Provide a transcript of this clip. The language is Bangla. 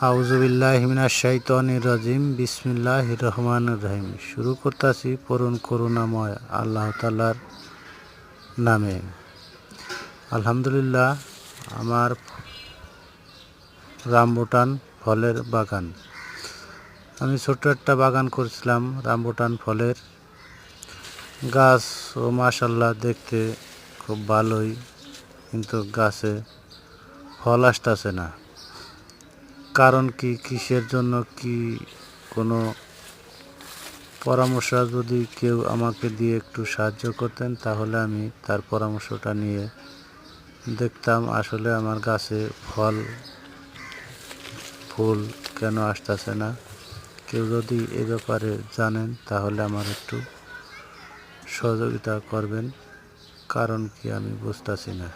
আউযুবিল্লাহি মিনাশ শাইতানির রাজিম বিসমিল্লাহির রহমানির রহিম। শুরু করতেছি পরম করুণাময় আল্লাহ তাআলার নামে। আলহামদুলিল্লাহ, আমার রামবুটান ফলের বাগান। আমি ছোট্ট একটা বাগান করছিলাম রামবুটান ফলের গাছ। ও মাশাআল্লাহ, দেখতে খুব ভালোই, কিন্তু গাছে ফল আসতেছে না। কারণ কি, কিসের জন্য, কি কোনো পরামর্শ যদি কেউ আমাকে দিয়ে একটু সাহায্য করতেন, তাহলে আমি তার পরামর্শটা নিয়ে দেখতাম আসলে আমার গাছে ফল ফুল কেন আসতেছে না। কেউ যদি এ ব্যাপারে জানেন তাহলে আমার একটু সহযোগিতা করবেন, কারণ কি আমি বুঝতেছি না।